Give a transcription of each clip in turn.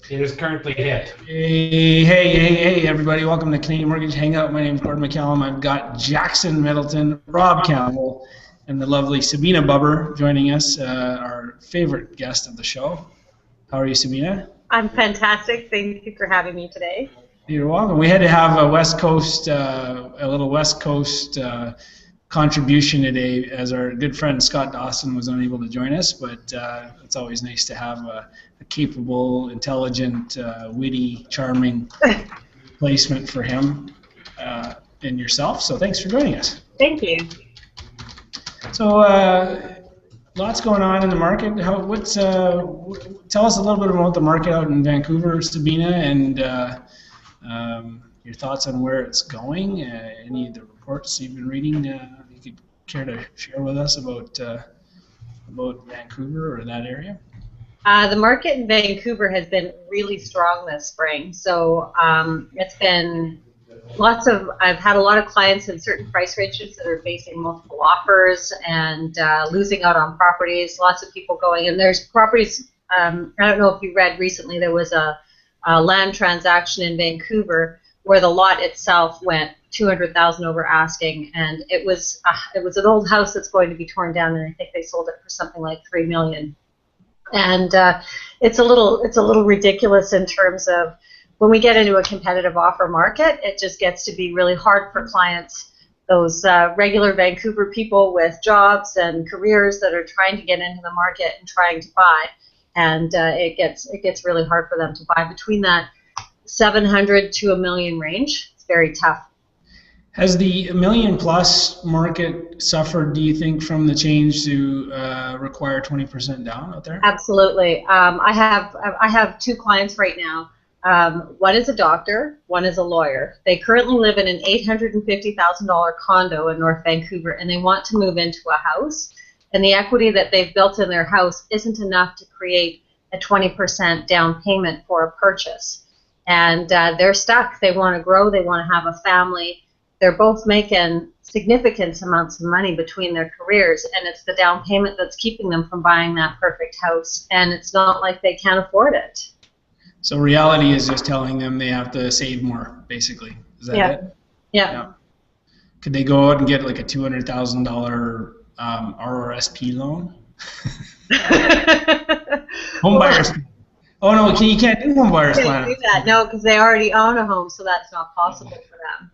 It is currently hit. Hey, everybody. Welcome to Canadian Mortgage Hangout. My name is Gordon McCallum. I've got Jackson Middleton, Rob Campbell, and the lovely Sabina Bubber joining us, our favorite guest of the show. How are you, Sabina? I'm fantastic. Thank you for having me today. You're welcome. We had to have a little West Coast contribution today, as our good friend Scott Dawson was unable to join us, but it's always nice to have a capable, intelligent, witty, charming placement for him and yourself. So thanks for joining us. Thank you. So lots going on in the market. Tell us a little bit about the market out in Vancouver, Sabina, and your thoughts on where it's going. Any of the reports you've been reading, you could care to share with us about Vancouver or that area? The market in Vancouver has been really strong this spring. So it's been I've had a lot of clients in certain price ranges that are facing multiple offers and losing out on properties. Lots of people going, and there's properties, I don't know if you read recently, there was a land transaction in Vancouver where the lot itself went $200,000 over asking, and it was an old house that's going to be torn down, and I think they sold it for something like $3 million. And it's a little ridiculous in terms of when we get into a competitive offer market, it just gets to be really hard for clients, those regular Vancouver people with jobs and careers that are trying to get into the market and trying to buy, and it gets really hard for them to buy between that 700 to $1 million range. It's very tough. Has the $1 million plus market suffered, do you think, from the change to require 20% down out there? Absolutely. I have two clients right now. One is a doctor, one is a lawyer. They currently live in an $850,000 condo in North Vancouver, and they want to move into a house. And the equity that they've built in their house isn't enough to create a 20% down payment for a purchase. And they're stuck. They want to grow. They want to have a family. They're both making significant amounts of money between their careers, and it's the down payment that's keeping them from buying that perfect house. And it's not like they can't afford it. So reality is just telling them they have to save more, basically. Is that it? Yeah. Could they go out and get like a $200,000 RRSP loan? Home buyers. Oh no, you can't do home buyers plan. Do that. No, because they already own a home, so that's not possible for them.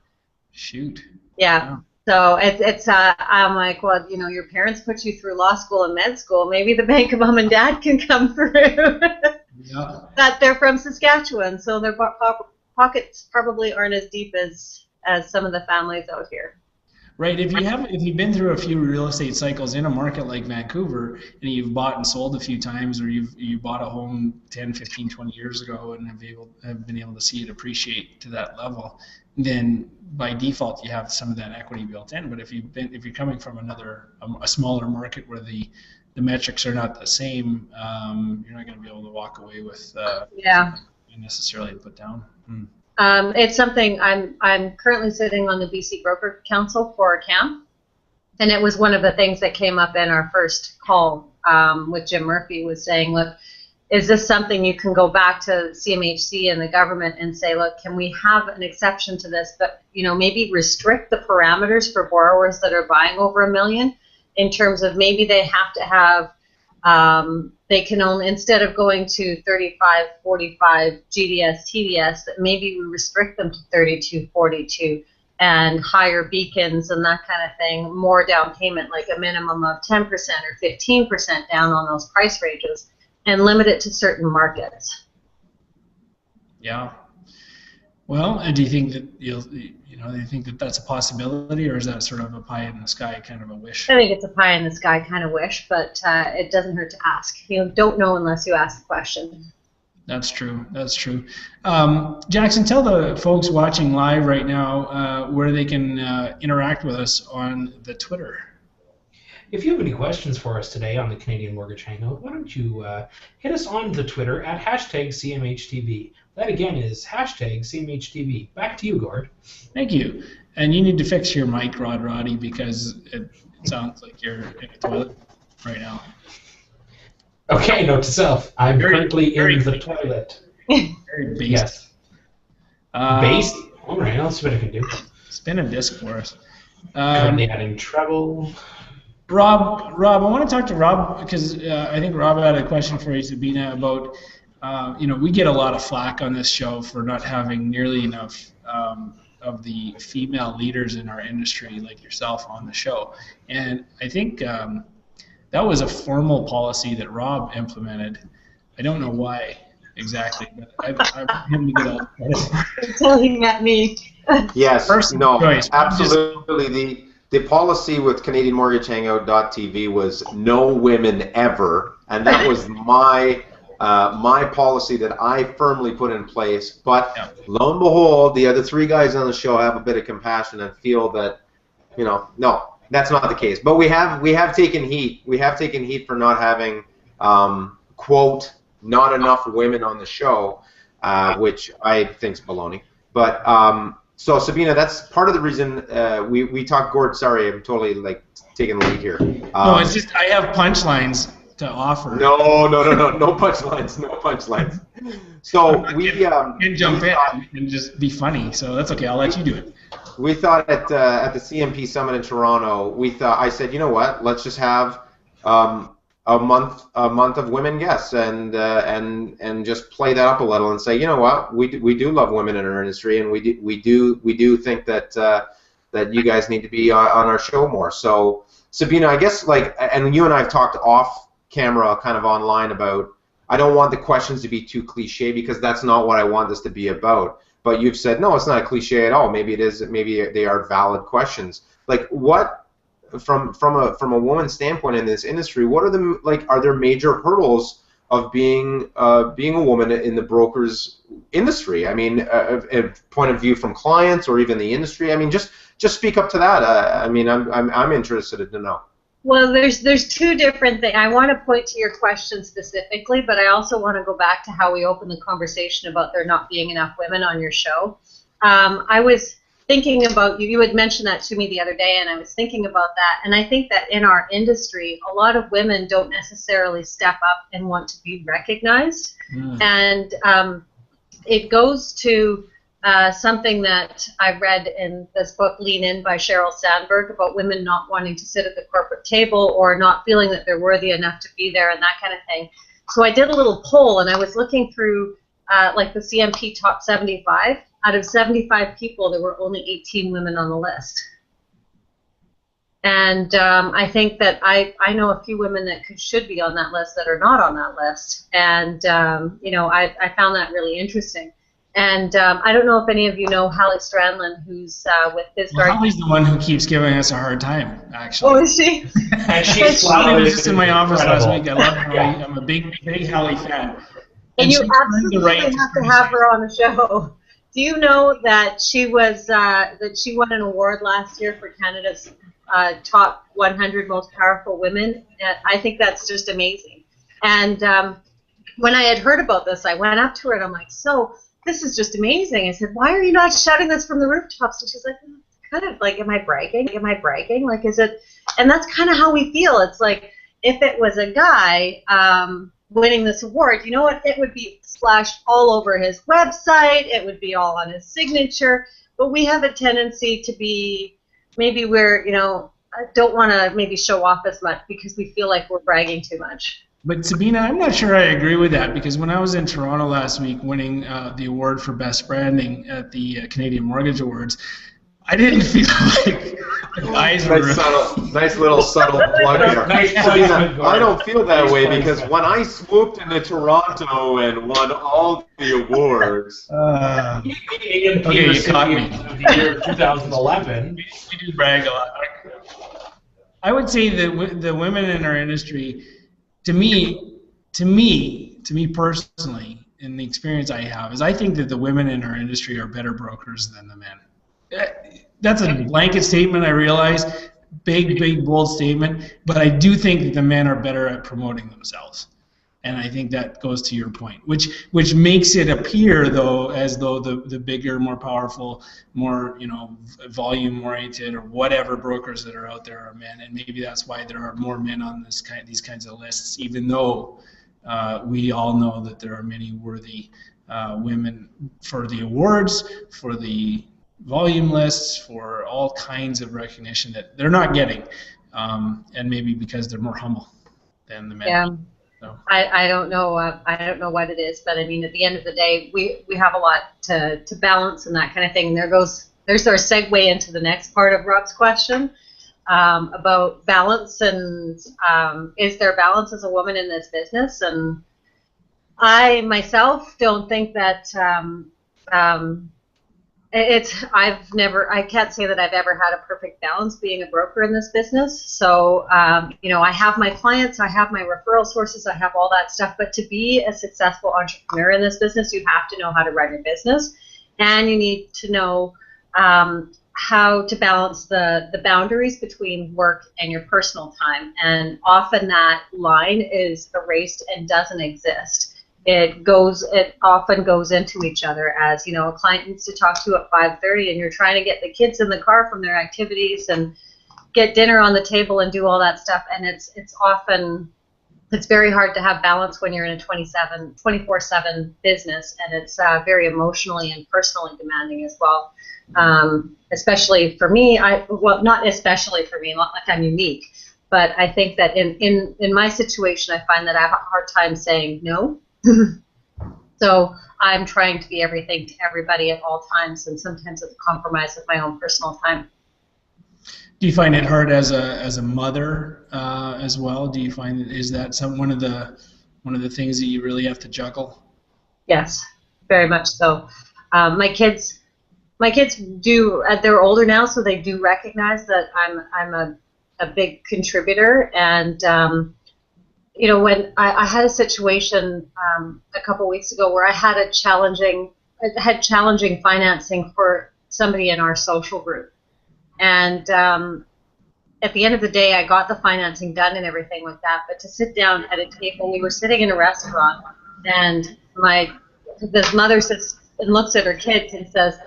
Shoot. Yeah. So it's I'm like, well, your parents put you through law school and med school. Maybe the bank of mom and dad can come through. Yeah. But they're from Saskatchewan, so their pockets probably aren't as deep as some of the families out here. Right. If you've been through a few real estate cycles in a market like Vancouver, and you've bought and sold a few times, or you bought a home 10, 15, 20 years ago and have been able to see it appreciate to that level, then by default you have some of that equity built in. But if you're coming from a smaller market where the metrics are not the same, you're not going to be able to walk away with necessarily put down. It's something I'm currently sitting on the BC Broker Council for CAMP, and it was one of the things that came up in our first call with Jim Murphy, was saying, look, is this something you can go back to CMHC and the government and say, look, can we have an exception to this, but maybe restrict the parameters for borrowers that are buying over $1 million, in terms of maybe they have to have they can only, instead of going to 35, 45 GDS, TDS, that maybe we restrict them to 32, 42, and higher beacons and that kind of thing, more down payment, like a minimum of 10% or 15% down on those price ranges, and limit it to certain markets. Yeah. Well, do you think that do you think that that's a possibility, or is that sort of a pie in the sky kind of a wish? I think it's a pie in the sky kind of wish, but it doesn't hurt to ask. Don't know unless you ask the question. That's true. That's true. Jackson, tell the folks watching live right now where they can interact with us on the Twitter. If you have any questions for us today on the Canadian Mortgage Hangout, why don't you hit us on the Twitter at #CMHTV. That again is #CMHTV. Back to you, Gord. Thank you. And you need to fix your mic, Roddy, because it sounds like you're in a toilet right now. Okay, note to self. I'm currently in the toilet. Very basic. Yes. Base. All right, I'll see what I can do. Spin a disc for us. Currently having trouble. Rob, I want to talk to Rob because I think Rob had a question for you, Sabina, about, we get a lot of flack on this show for not having nearly enough of the female leaders in our industry like yourself on the show. And I think that was a formal policy that Rob implemented. I don't know why exactly, but I want him to get all the credit. Until he met me. Yes, no, choice. absolutely. The policy with Canadian Mortgage Hangout.tv was no women ever, and that was my policy that I firmly put in place. But lo and behold, the other three guys on the show have a bit of compassion and feel that, no, that's not the case. But we have taken heat. We have taken heat for not having quote not enough women on the show, which I think is baloney. But so Sabina, that's part of the reason we talked. Gord, sorry, I'm totally taking the lead here. No, it's just I have punchlines to offer. No punchlines, no punchlines. So we can jump in and just be funny. So that's okay. I'll let you do it. We thought at the CMP Summit in Toronto, I said, you know what? Let's just have a month of women guests and just play that up a little and say, you know what, we do love women in our industry, and we do think that that you guys need to be on our show more. So Sabina, I guess and you and I have talked off camera, kind of online, about I don't want the questions to be too cliche because that's not what I want this to be about. But you've said no, it's not a cliche at all. Maybe it is. Maybe they are valid questions. What? From a woman's standpoint in this industry, what are are there major hurdles of being a woman in the brokers industry? I mean, a point of view from clients or even the industry. I mean, just speak up to that. I mean, I'm interested to know. Well, there's two different things. I want to point to your question specifically, but I also want to go back to how we opened the conversation about there not being enough women on your show. I was thinking about you had mentioned that to me the other day, and I was thinking about that, and I think that in our industry a lot of women don't necessarily step up and want to be recognized. And it goes to something that I read in this book Lean In by Sheryl Sandberg about women not wanting to sit at the corporate table or not feeling that they're worthy enough to be there and that kind of thing. So I did a little poll, and I was looking through the CMP top 75. Out of 75 people, there were only 18 women on the list. And I think that I know a few women that should be on that list that are not on that list. And, I found that really interesting. And I don't know if any of you know Hallie Strandland, who's with Bismarck. Hallie's the one who keeps giving us a hard time, actually. Oh, is she? And she's Hallie was just in my office last week. I love Hallie. Yeah. I'm a big Hallie fan. And you absolutely have to have her on the show. Do you know that she was that she won an award last year for Canada's top 100 most powerful women? I think that's just amazing. And when I had heard about this, I went up to her and I'm like, so this is just amazing. I said, why are you not shouting this from the rooftops? And she's like, kind of like, am I bragging? Am I bragging? Like, is it? And that's kind of how we feel. It's like if it was a guy winning this award, you know what? It would be splashed all over his website. It would be all on his signature. But we have a tendency to be, maybe we're, don't want to maybe show off as much because we feel like we're bragging too much. But Sabina, I'm not sure I agree with that, because when I was in Toronto last week winning the award for best branding at the Canadian Mortgage Awards, I didn't feel like the guys were... Nice little subtle plug here. Sabina, I don't feel that way because when I swooped into Toronto and won all the awards... okay, you caught me. Of the year 2011. We do brag a lot. I would say that the women in our industry, to me personally, in the experience I have, is I think that the women in our industry are better brokers than the men. That's a blanket statement, I realize, big, bold statement, but I do think that the men are better at promoting themselves. And I think that goes to your point, which makes it appear, though, as though the bigger, more powerful, more volume-oriented or whatever brokers that are out there are men, and maybe that's why there are more men on these kinds of lists, even though we all know that there are many worthy women for the awards, for the volume lists, for all kinds of recognition that they're not getting, and maybe because they're more humble than the men. Yeah. So. I don't know. I don't know what it is, but I mean, at the end of the day, we have a lot to balance and that kind of thing. There's our segue into the next part of Rob's question about balance and is there balance as a woman in this business? And I myself don't think that I can't say that I've ever had a perfect balance being a broker in this business. So, I have my clients, I have my referral sources, I have all that stuff. But to be a successful entrepreneur in this business, you have to know how to run your business, and you need to know how to balance the boundaries between work and your personal time. And often that line is erased and doesn't exist. It often goes into each other, as a client needs to talk to you at 5:30 and you're trying to get the kids in the car from their activities and get dinner on the table and do all that stuff. And it's very hard to have balance when you're in a 24/7 business, and it's very emotionally and personally demanding as well. Especially for me, not especially for me, not like I'm unique, but I think that in my situation, I find that I have a hard time saying no. So I'm trying to be everything to everybody at all times, and sometimes it's a compromise of my own personal time. Do you find it hard as a mother as well? Do you find is that one of the things that you really have to juggle? Yes, very much so. My kids do. They're older now, so they do recognize that I'm a big contributor. And when I had a situation a couple weeks ago where I had challenging financing for somebody in our social group, and at the end of the day, I got the financing done and everything like that. But to sit down at a table, we were sitting in a restaurant, and this mother sits and looks at her kids and says,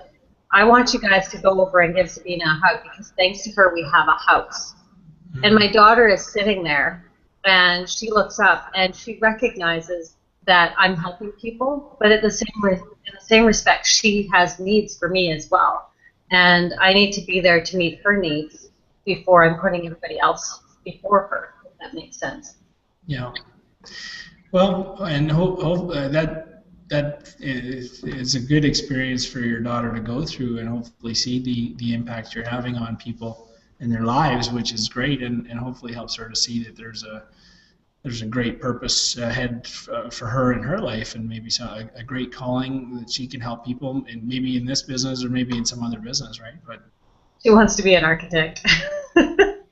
"I want you guys to go over and give Sabina a hug because thanks to her, we have a house." Mm-hmm. And my daughter is sitting there, and she looks up and she recognizes that I'm helping people, but in the same respect, she has needs for me as well. And I need to be there to meet her needs before I'm putting everybody else before her, if that makes sense. Yeah. Well, and hope that is a good experience for your daughter to go through and hopefully see the impact you're having on people in their lives, which is great, and hopefully helps her to see that there's a great purpose ahead for her in her life, and maybe a great calling that she can help people, and maybe in this business or maybe in some other business, right? But she wants to be an architect.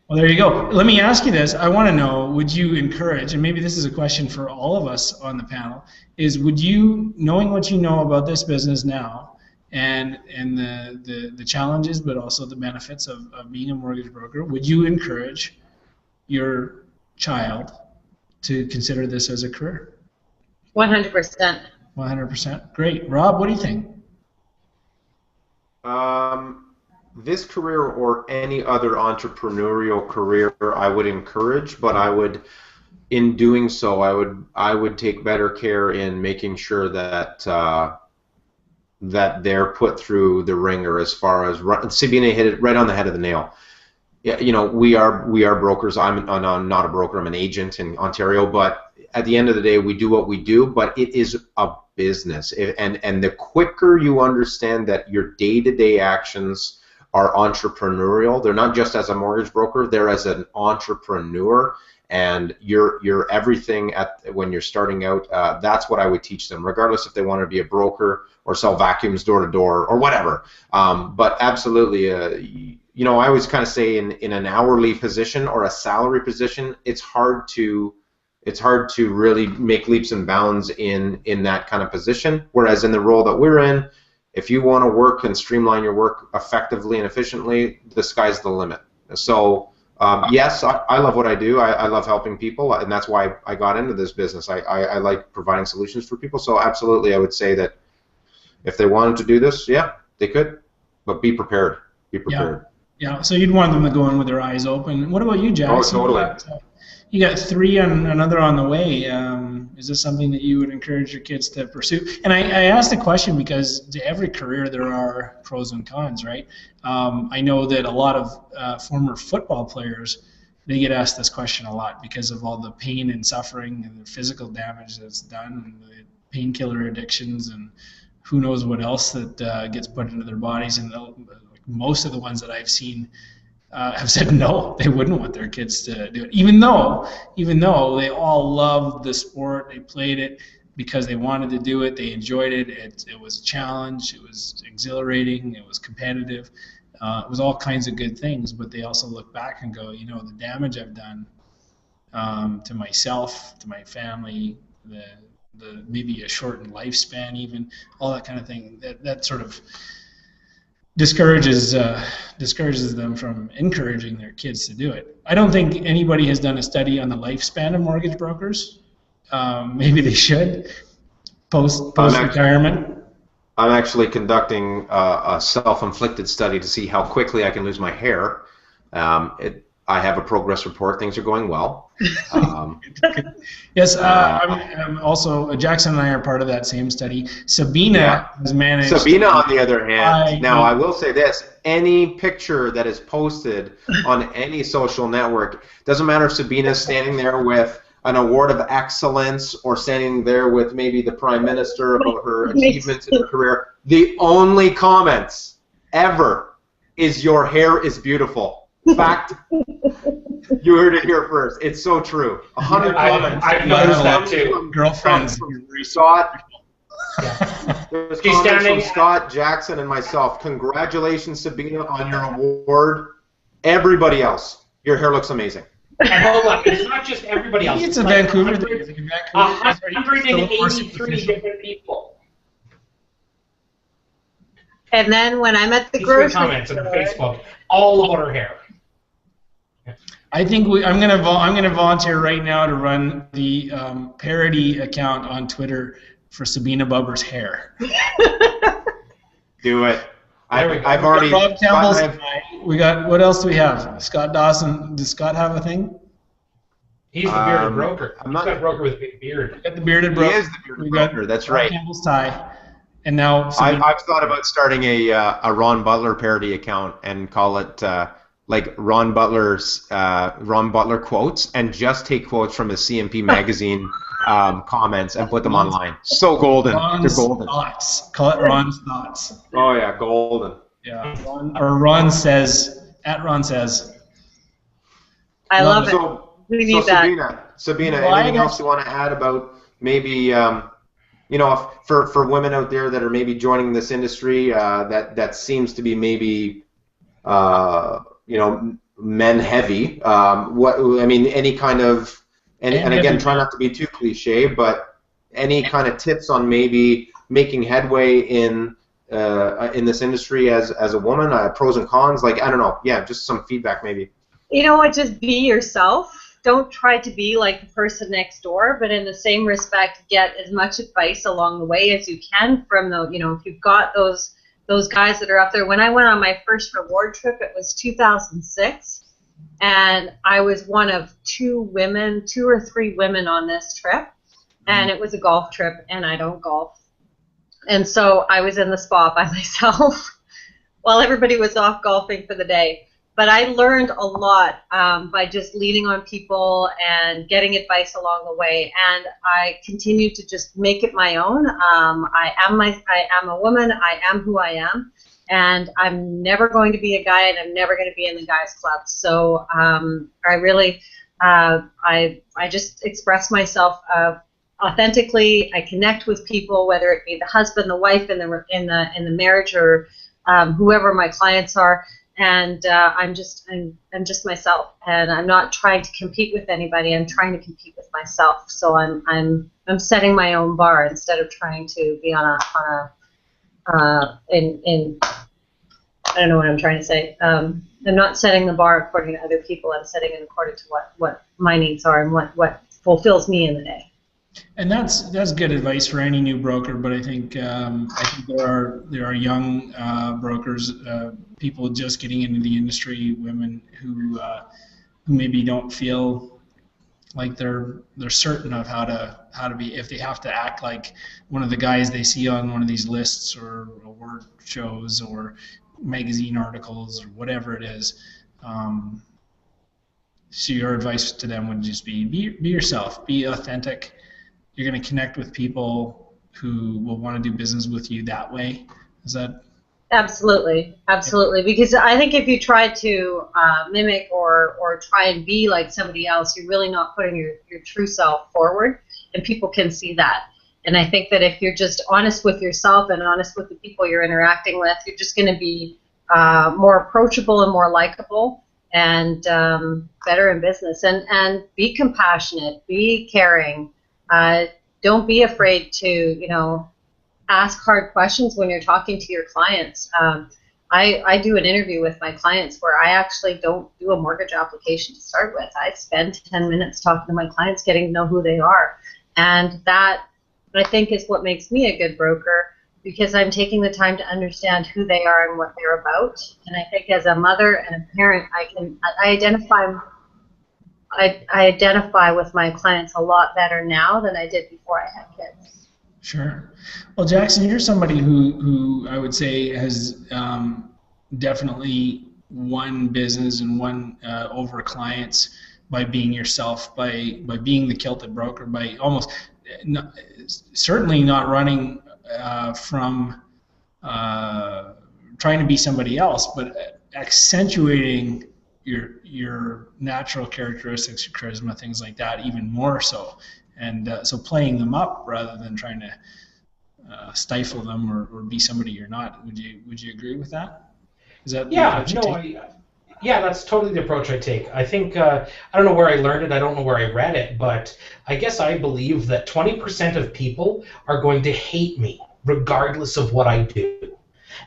Well, there you go. Let me ask you this. I want to know, would you encourage, and maybe this is a question for all of us on the panel, is would you, knowing what you know about this business now and the challenges but also the benefits of being a mortgage broker, would you encourage your child to consider this as a career? 100%. 100%. Great. Rob, what do you think? This career or any other entrepreneurial career I would encourage, but in doing so, I would take better care in making sure that that they're put through the ringer as far as Sabina hit it right on the head of the nail. Yeah, we are brokers. I'm not a broker. I'm an agent in Ontario, but at the end of the day, we do what we do. But it is a business, and the quicker you understand that your day-to-day actions are entrepreneurial, they're not just as a mortgage broker, they're as an entrepreneur, and you're everything when you're starting out. That's what I would teach them, regardless if they want to be a broker or sell vacuums door to door or whatever. But absolutely, I always kind of say in an hourly position or a salary position, it's hard to really make leaps and bounds in that kind of position. Whereas in the role that we're in, if you want to work and streamline your work effectively and efficiently, the sky's the limit. So yes, I love what I do. I love helping people, and that's why I got into this business. I like providing solutions for people. So absolutely, I would say that if they wanted to do this, yeah, they could, but be prepared. Be prepared. Yeah. So you'd want them to go in with their eyes open. What about you, Jack? Oh, totally. got three on another on the way. Is this something that you would encourage your kids to pursue? And I asked the question because to every career there are pros and cons, right? I know that a lot of former football players, they get asked this question a lot because of all the pain and suffering and the physical damage that's done, and the painkiller addictions, and who knows what else that gets put into their bodies. And most of the ones that I've seen have said no, they wouldn't want their kids to do it, even though they all loved the sport, they played it because they wanted to do it, they enjoyed it. It was a challenge, it was exhilarating, it was competitive. It was all kinds of good things, but they also look back and go, the damage I've done to myself, to my family, the maybe a shortened lifespan, even all that kind of thing. That sort of discourages them from encouraging their kids to do it. I don't think anybody has done a study on the lifespan of mortgage brokers. Maybe they should post retirement. I'm actually conducting a self-inflicted study to see how quickly I can lose my hair. I have a progress report. Things are going well. Yes, I'm also, Jackson and I are part of that same study. Sabina has managed. Sabina, on the other hand, I will say this: any picture that is posted on any social network, doesn't matter if Sabina's standing there with an award of excellence or standing there with maybe the Prime Minister about her achievements in her career, the only comments ever is "your hair is beautiful." Fact. You heard it here first. It's so true. 100 comments. I've noticed that too. Girlfriends. From Scott. There's comments from Scott, Jackson, and myself. Congratulations, Sabina, on your award. Everybody else, your hair looks amazing. And hold on, it's not just everybody else. It's a Vancouver thing. 183 different people. And then when I'm at the grocery store, comments on Facebook, all about her hair. I think I'm gonna volunteer right now to run the parody account on Twitter for Sabina Bubber's hair. Do it. I've already. Rob Campbell's. We got. What else do we have? Scott Dawson. Does Scott have a thing? He's the bearded broker. He's got a broker with a big beard. Got the bearded broker. He is the bearded broker. That's right. Rob Campbell's tie. And now I've thought about starting a Ron Butler parody account and call it like Ron Butler quotes, and just take quotes from his CMP magazine comments and put them online. So golden. They're golden. Thoughts. Call it Ron's thoughts. Oh yeah, golden. Yeah. Ron says. I love it. We need that. Sabina, anything else you want to add about maybe for women out there that are maybe joining this industry that seems to be maybe men heavy. Any kind of and again, try not to be too cliche, but any kind of tips on maybe making headway in this industry as a woman, pros and cons, I don't know, just some feedback maybe. You know what? Just be yourself. Don't try to be like the person next door, but in the same respect, get as much advice along the way as you can from if you've got those guys that are up there. When I went on my first reward trip, it was 2006, and I was one of two or three women on this trip, and it was a golf trip, and I don't golf. And so I was in the spa by myself while everybody was off golfing for the day. But I learned a lot by just leaning on people and getting advice along the way, and I continue to just make it my own. I am a woman. I am who I am, and I'm never going to be a guy, and I'm never going to be in the guys club. So I really, I just express myself authentically. I connect with people, whether it be the husband, the wife, in the marriage, or whoever my clients are. And I'm just myself, and I'm not trying to compete with anybody. I'm trying to compete with myself. So I'm setting my own bar instead of trying to be on I don't know what I'm trying to say. I'm not setting the bar according to other people. I'm setting it according to what my needs are and what fulfills me in the day. And that's good advice for any new broker. But I think there are young brokers, people just getting into the industry, women who maybe don't feel like they're certain of how to be, if they have to act like one of the guys they see on one of these lists or award shows or magazine articles or whatever it is. So your advice to them would just be yourself, be authentic. You're going to connect with people who will want to do business with you that way. Is that? Absolutely, absolutely. Because I think if you try to mimic or try and be like somebody else, you're really not putting your true self forward, and people can see that. And I think that if you're just honest with yourself and honest with the people you're interacting with, you're just going to be more approachable and more likable and better in business. And be compassionate, be caring. Don't be afraid to, ask hard questions when you're talking to your clients. I do an interview with my clients where I actually don't do a mortgage application to start with. I spend 10 minutes talking to my clients, getting to know who they are. And that, I think, is what makes me a good broker, because I'm taking the time to understand who they are and what they're about. And I think as a mother and a parent, I identify with my clients a lot better now than I did before I had kids. Sure. Well, Jackson, you're somebody who I would say has definitely won business and won over clients by being yourself, by being the kilted broker, by almost certainly not running from trying to be somebody else, but accentuating your natural characteristics, your charisma, things like that, even more so. And so playing them up rather than trying to stifle them or be somebody you're not. Would you agree with that? Is that yeah, that's totally the approach I take. I think I don't know where I learned it, I don't know where I read it, but I guess I believe that 20% of people are going to hate me regardless of what I do.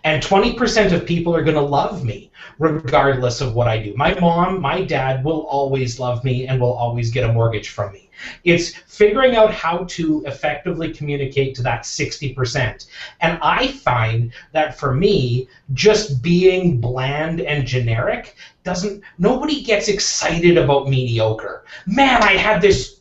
And 20% of people are going to love me regardless of what I do. My mom, my dad will always love me and will always get a mortgage from me. It's figuring out how to effectively communicate to that 60%. And I find that for me, just being bland and generic nobody gets excited about mediocre. Man, I had this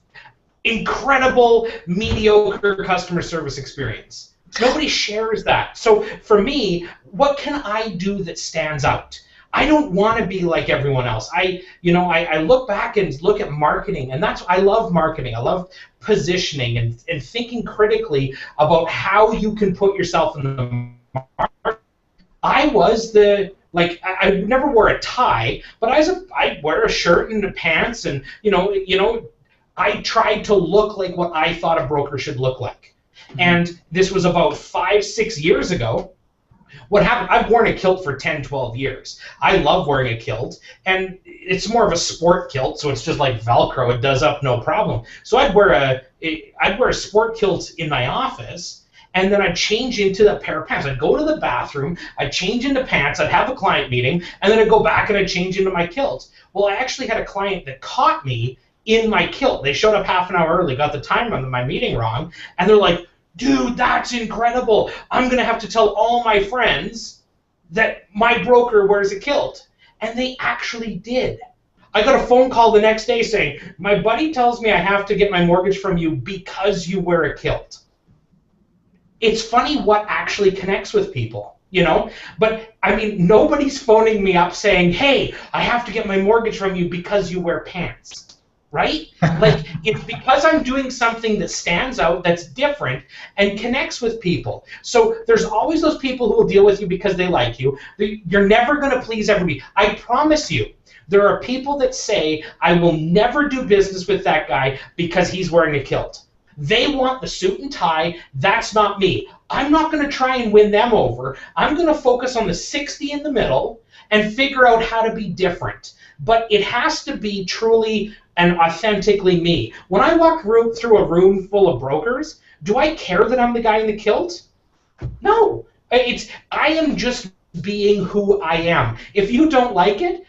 incredible mediocre customer service experience. Nobody shares that. So for me, what can I do that stands out? I don't want to be like everyone else. I look back and look at marketing, and I love marketing. I love positioning and thinking critically about how you can put yourself in the market. I never wore a tie, but I wear a shirt and pants, and I tried to look like what I thought a broker should look like. And this was about 5-6 years ago. What happened, I've worn a kilt for 10-12 years. I love wearing a kilt, and it's more of a sport kilt, so it's just like Velcro. It does up no problem. So I'd wear a sport kilt in my office, and then I'd change into a pair of pants. I'd go to the bathroom, I'd change into pants, I'd have a client meeting, and then I'd go back and I'd change into my kilt. Well, I actually had a client that caught me in my kilt. They showed up half an hour early, got the time of my meeting wrong, and they're like, dude, that's incredible. I'm going to have to tell all my friends that my broker wears a kilt. And they actually did. I got a phone call the next day saying, my buddy tells me I have to get my mortgage from you because you wear a kilt. It's funny what actually connects with people, But, nobody's phoning me up saying, hey, I have to get my mortgage from you because you wear pants. Right? It's because I'm doing something that stands out, that's different, and connects with people. So there's always those people who will deal with you because they like you. You're never going to please everybody. I promise you, there are people that say, I will never do business with that guy because he's wearing a kilt. They want the suit and tie. That's not me. I'm not going to try and win them over. I'm going to focus on the 60 in the middle and figure out how to be different. But it has to be truly and authentically me. When I walk through a room full of brokers, do I care that I'm the guy in the kilt? No. I am just being who I am. If you don't like it,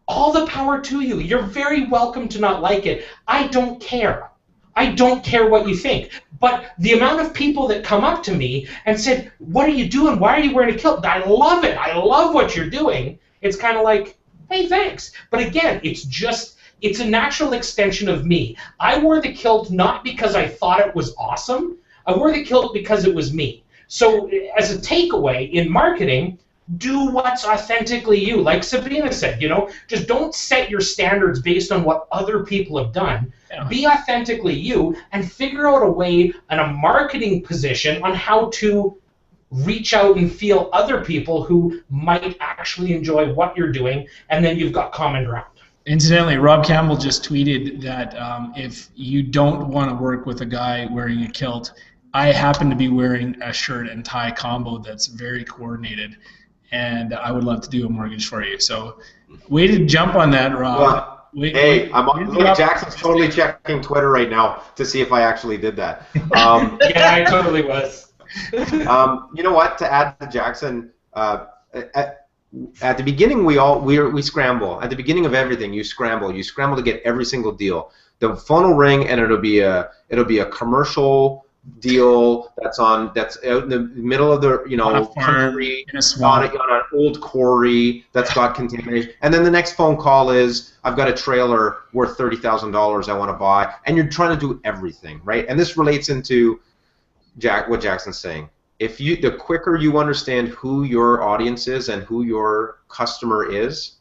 all the power to you. You're very welcome to not like it. I don't care. I don't care what you think. But the amount of people that come up to me and said, what are you doing? Why are you wearing a kilt? I love it. I love what you're doing. It's kind of like, hey, thanks. But again, it's just It's a natural extension of me. I wore the kilt not because I thought it was awesome. I wore the kilt because it was me. So as a takeaway in marketing, do what's authentically you. Like Sabina said, just don't set your standards based on what other people have done. Yeah. Be authentically you and figure out a way in a marketing position on how to reach out and feel other people who might actually enjoy what you're doing, and then you've got common ground. Incidentally, Rob Campbell just tweeted that if you don't want to work with a guy wearing a kilt, I happen to be wearing a shirt and tie combo that's very coordinated, and I would love to do a mortgage for you. So, way to jump on that, Rob. Well, Jackson's totally checking Twitter right now to see if I actually did that. Yeah, I totally was. You know what? To add to Jackson, at the beginning we scramble. At the beginning of everything, you scramble. You scramble to get every single deal. The phone will ring, and it'll be a commercial deal that's out in the middle of the country on an old quarry that's got contamination, and then the next phone call is, I've got a trailer worth $30,000 I want to buy, and you're trying to do everything right. And this relates into what Jackson's saying. The quicker you understand who your audience is and who your customer is,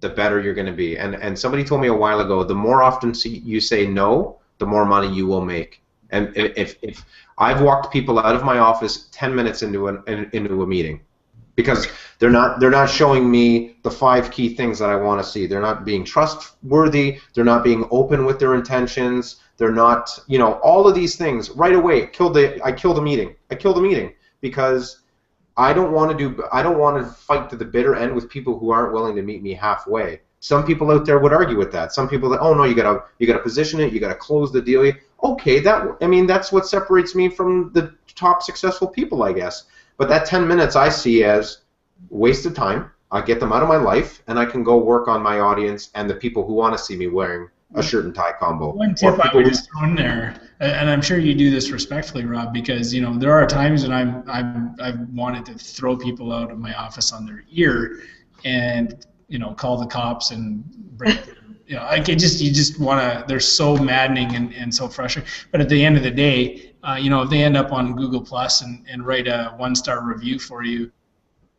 the better you're going to be. And somebody told me a while ago, the more often you say no, the more money you will make. And if I've walked people out of my office 10 minutes into a meeting because they're not showing me the 5 key things that I want to see. They're not being trustworthy. They're not being open with their intentions. They're not, all of these things right away. I killed a meeting. I killed a meeting because I don't want to fight to the bitter end with people who aren't willing to meet me halfway. Some people out there would argue with that. Some people that, oh no, you gotta position it, you gotta close the deal. Okay, that's what separates me from the top successful people, I guess. But that 10 minutes I see as wasted time. I get them out of my life, and I can go work on my audience and the people who want to see me wearing a shirt and tie combo. One tip I would just throw in there, and I'm sure you do this respectfully, Rob, because there are times when I've wanted to throw people out of my office on their ear, and call the cops and break. You just want to. They're so maddening and so frustrating. But at the end of the day, if they end up on Google Plus and write a 1-star review for you,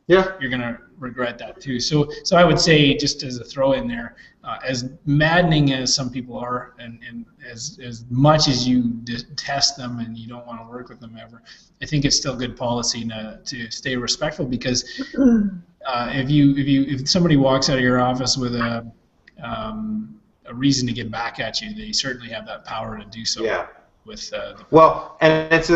yeah, you're gonna regret that too. So I would say, just as a throw in there, as maddening as some people are, and as much as you detest them and you don't want to work with them ever, I think it's still good policy to stay respectful, because if somebody walks out of your office with a reason to get back at you, they certainly have that power to do so. Yeah. And it's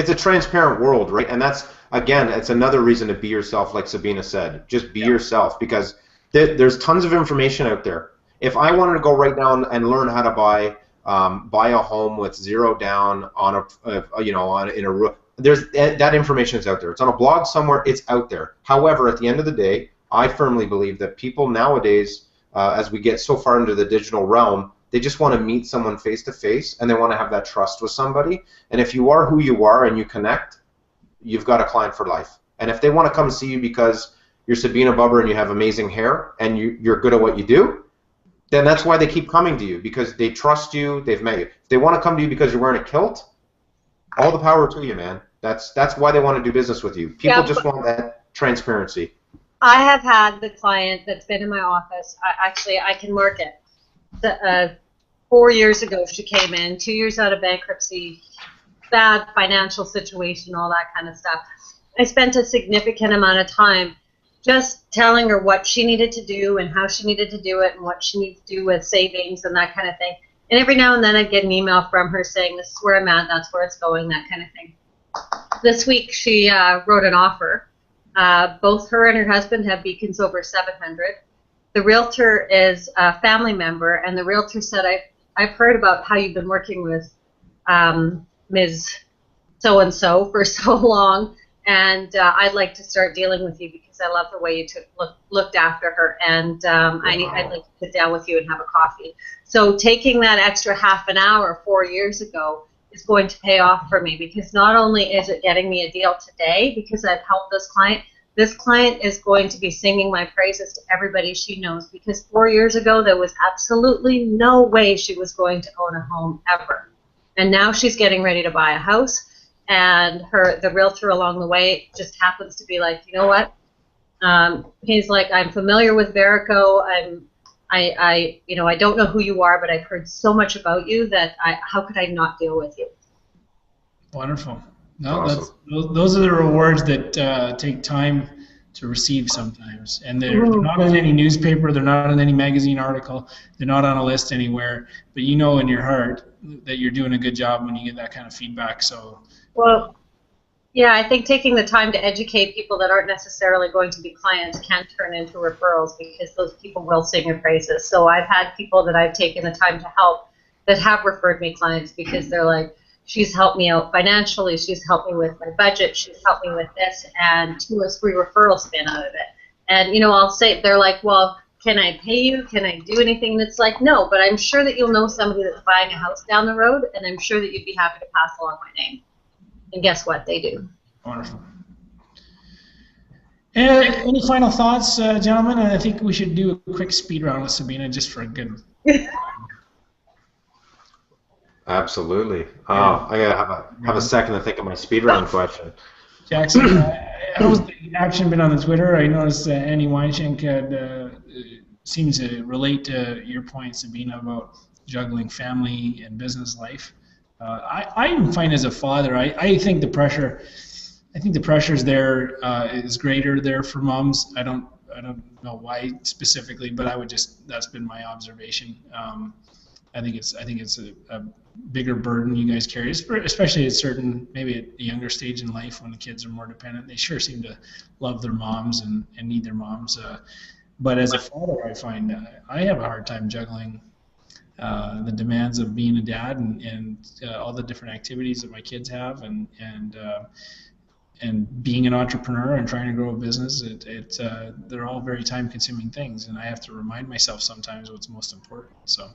a transparent world, right? And that's, again, it's another reason to be yourself, like Sabina said. Just be yourself, because there's tons of information out there. If I wanted to go right now and learn how to buy a home with 0 down on in a roof, that information is out there. It's on a blog somewhere. It's out there. However, at the end of the day, I firmly believe that people nowadays, as we get so far into the digital realm, they just want to meet someone face to face, and they want to have that trust with somebody. And if you are who you are and you connect, you've got a client for life. And if they want to come see you because you're Sabina Bubber and you have amazing hair and you're good at what you do, then that's why they keep coming to you, because they trust you, they've met you. If they want to come to you because you're wearing a kilt, all the power to you, man. That's why they want to do business with you. People just want that transparency. I have had the client that's been in my office. I can mark it. 4 years ago, she came in, 2 years out of bankruptcy, bad financial situation, all that kind of stuff. I spent a significant amount of time just telling her what she needed to do and how she needed to do it and what she needs to do with savings and that kind of thing. And every now and then I'd get an email from her saying, this is where I'm at, that's where it's going, that kind of thing. This week she wrote an offer. Both her and her husband have beacons over 700. The realtor is a family member, and the realtor said, I've heard about how you've been working with Ms. So-and-so for so long, and I'd like to start dealing with you because I love the way you looked after her, and I'd like to sit down with you and have a coffee. So taking that extra half an hour 4 years ago is going to pay off for me, because not only is it getting me a deal today because I've helped this client, this client is going to be singing my praises to everybody she knows, because 4 years ago there was absolutely no way she was going to own a home ever. And now she's getting ready to buy a house, and the realtor along the way just happens to be like, you know what? He's like, I'm familiar with Verico. I don't know who you are, but I've heard so much about you that how could I not deal with you? Wonderful. No, Awesome. those are the rewards that take time to receive sometimes, and they're not in any newspaper, they're not in any magazine article, they're not on a list anywhere, but you know in your heart that you're doing a good job when you get that kind of feedback. So, well, yeah, I think taking the time to educate people that aren't necessarily going to be clients can turn into referrals, because those people will sing your praises. So I've had people that I've taken the time to help that have referred me clients, because they're like, she's helped me out financially, she's helped me with my budget, she's helped me with this, and 2 or 3 referrals been out of it. And, I'll say, they're like, well, can I pay you? Can I do anything? And it's like, no, but I'm sure that you'll know somebody that's buying a house down the road, and I'm sure that you'd be happy to pass along my name. And guess what? They do. wonderful. And any final thoughts, gentlemen? I think we should do a quick speed round with Sabina just for a good. Absolutely. Oh, I gotta have a second to think of my speed round question. Jackson, how's the action been on the Twitter? I noticed Annie Weinschenk had seems to relate to your point, Sabina, about juggling family and business life. I find as a father, I think the pressure. I think the pressures there is greater there for moms. I don't know why specifically, but that's been my observation. I think it's a bigger burden you guys carry, especially at maybe at a younger stage in life when the kids are more dependent. They sure seem to love their moms and need their moms. But as a father, I find I have a hard time juggling the demands of being a dad and all the different activities that my kids have and being an entrepreneur and trying to grow a business. They're all very time-consuming things, and I have to remind myself sometimes what's most important. So.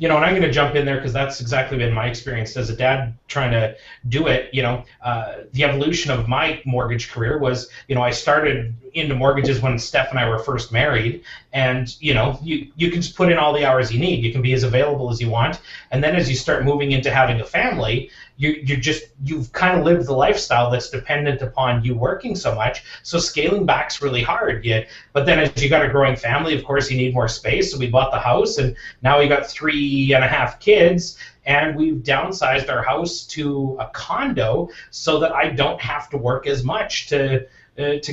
And I'm going to jump in there because that's exactly been my experience as a dad trying to do it. The evolution of my mortgage career was, I started into mortgages when Steph and I were first married, and you can just put in all the hours you need. You can be as available as you want, and then as you start moving into having a family, you've kind of lived the lifestyle that's dependent upon you working so much. So scaling back's really hard. But then as you got a growing family, of course, you need more space. So we bought the house, and now we got 3.5 kids, and we've downsized our house to a condo so that I don't have to work as much to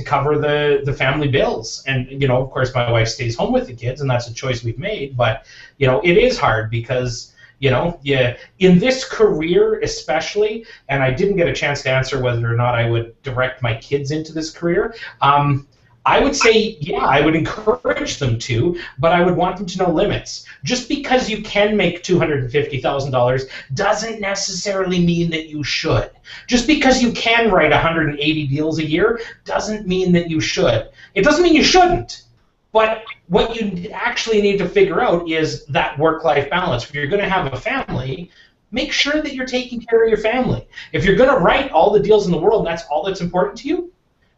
cover the family bills. And of course, my wife stays home with the kids, and that's a choice we've made. But it is hard because. In this career especially, and I didn't get a chance to answer whether or not I would direct my kids into this career, I would say, yeah, I would encourage them to, but I would want them to know limits. Just because you can make $250,000 doesn't necessarily mean that you should. Just because you can write 180 deals a year doesn't mean that you should. It doesn't mean you shouldn't. But what you actually need to figure out is that work-life balance. If you're going to have a family, make sure that you're taking care of your family. If you're going to write all the deals in the world and that's all that's important to you,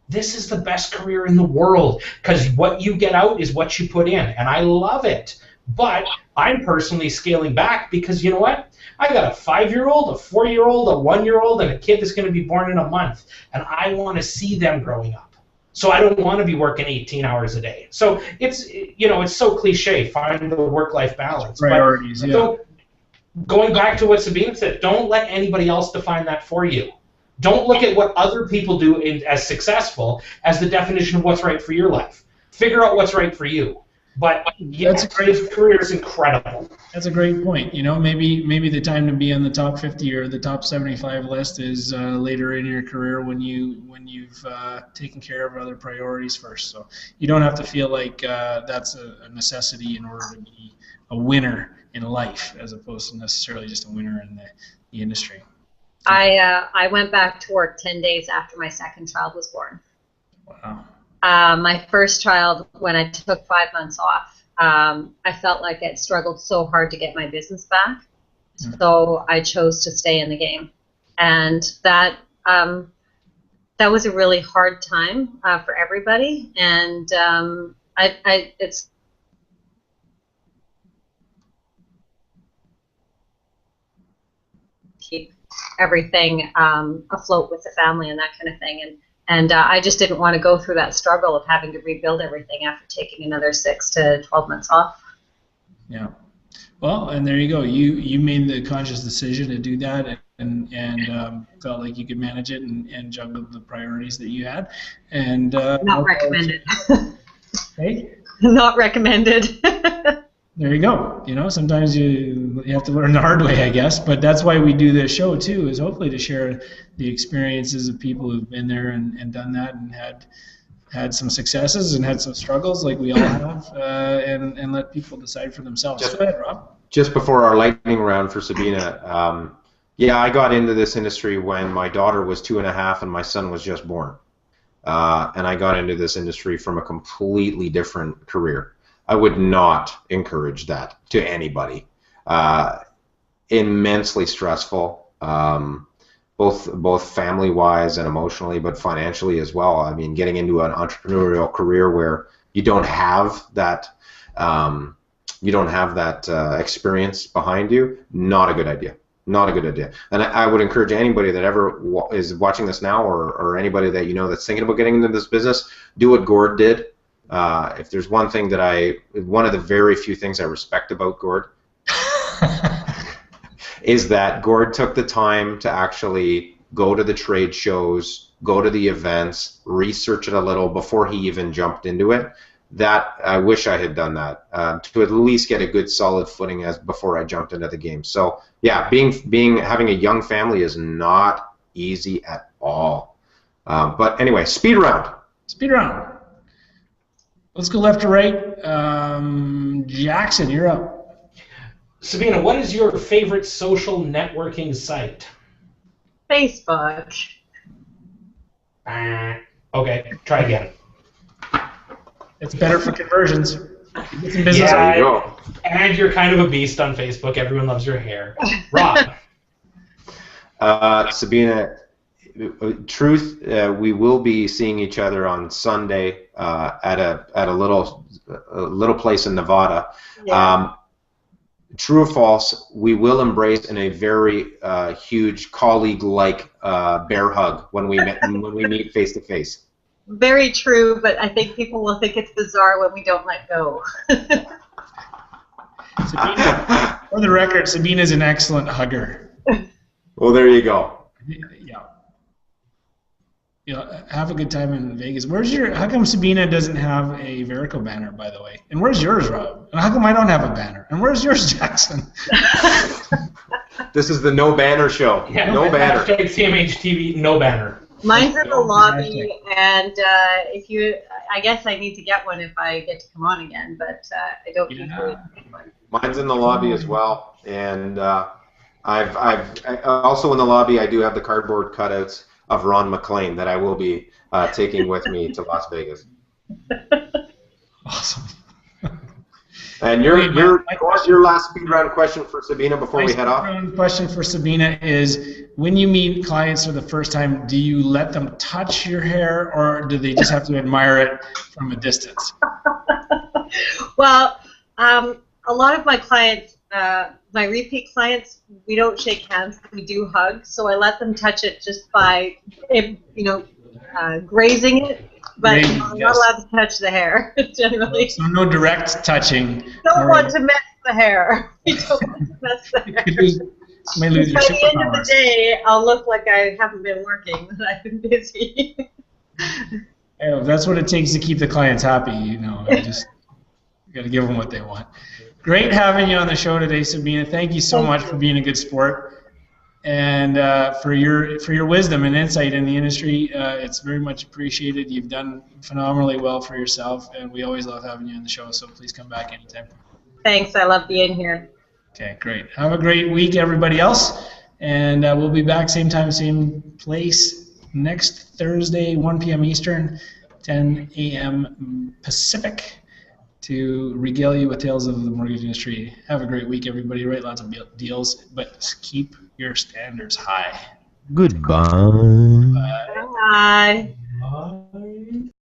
this is the best career in the world, because what you get out is what you put in, and I love it. But I'm personally scaling back because you know what? I got a 5-year-old, a 4-year-old, a 1-year-old, and a kid that's going to be born in a month, and I want to see them growing up. So I don't want to be working 18 hours a day. So it's so cliche, find the work-life balance. Priorities, but yeah. Going back to what Sabina said, don't let anybody else define that for you. Don't look at what other people do as successful as the definition of what's right for your life. Figure out what's right for you. But yes, this career is incredible. That's a great point. Maybe the time to be on the top 50 or the top 75 list is later in your career when you've taken care of other priorities first. So you don't have to feel like that's a necessity in order to be a winner in life, as opposed to necessarily just a winner in the industry. I went back to work 10 days after my second child was born. Wow. My first child, when I took 5 months off, I felt like I'd struggled so hard to get my business back. So I chose to stay in the game. And that that was a really hard time for everybody, and it's keep everything afloat with the family and that kind of thing, and I just didn't want to go through that struggle of having to rebuild everything after taking another 6 to 12 months off. Yeah. Well, and there you go. You made the conscious decision to do that, and felt like you could manage it and juggle the priorities that you had. And not recommended. Hey? Not recommended. There you go. You know, sometimes you have to learn the hard way, I guess. But that's why we do this show too, is hopefully to share the experiences of people who've been there and done that and had some successes and had some struggles like we all have, and let people decide for themselves. Go ahead, Rob. Just before our lightning round for Sabina, yeah, I got into this industry when my daughter was 2.5 and my son was just born. And I got into this industry from a completely different career. I would not encourage that to anybody. Immensely stressful, both family-wise and emotionally, but financially as well. I mean, getting into an entrepreneurial career where you don't have that experience behind you, not a good idea. Not a good idea. And I would encourage anybody that ever is watching this now, or anybody that you know that's thinking about getting into this business, do what Gord did. If there's one thing that one of the very few things I respect about Gord is that Gord took the time to actually go to the trade shows, go to the events, research it a little before he even jumped into it. That I wish I had done that to at least get a good solid footing before I jumped into the game. So yeah, having a young family is not easy at all. But anyway, speed round. Speed round. Let's go left to right. Jackson, you're up. Sabina, what is your favorite social networking site? Facebook. Okay, try again. It's better for conversions. Get some business. Yeah, there you go. And you're kind of a beast on Facebook. Everyone loves your hair. Rob. Sabina, truth, we will be seeing each other on Sunday at a little place in Nevada. Yeah. True or false, we will embrace in a very huge colleague-like bear hug when we meet face to face. Very true, but I think people will think it's bizarre when we don't let go. Sabina, for the record, Sabina's an excellent hugger. Well, there you go. Yeah. Have a good time in Vegas. How come Sabina doesn't have a Verico banner, by the way? And where's yours, Rob? And how come I don't have a banner? And where's yours, Jackson? This is the no banner show. Yeah, no banner. Hashtag CMH TV, no banner. Mine's in the lobby, and I guess I need to get one if I get to come on again, but I don't usually get one. Mine's in the lobby as well, and I also in the lobby I do have the cardboard cutouts of Ron McLean that I will be taking with me to Las Vegas. Awesome. And your last speed round question for Sabina before we head off? My speed round question for Sabina is, when you meet clients for the first time, do you let them touch your hair, or do they just have to admire it from a distance? Well, a lot of my clients, my repeat clients, we don't shake hands, we do hug, so I let them touch it just by, grazing it. But I'm not allowed to touch the hair, generally. So no direct touching. Don't want to mess the hair. We don't want to mess the hair. May lose your By the end of the day, I'll look like I haven't been working, that I've been busy. Yeah, that's what it takes to keep the clients happy, I just got to give them what they want. Great having you on the show today, Sabina. Thank you so much for being a good sport. And for your wisdom and insight in the industry, it's very much appreciated. You've done phenomenally well for yourself, and we always love having you on the show, so please come back anytime. Thanks. I love being here. Okay, great. Have a great week, everybody else, and we'll be back same time, same place next Thursday, 1 p.m. Eastern, 10 a.m. Pacific, to regale you with tales of the mortgage industry. Have a great week, everybody. Write lots of deals, but keep your standards high. Goodbye. Bye. Bye. Bye.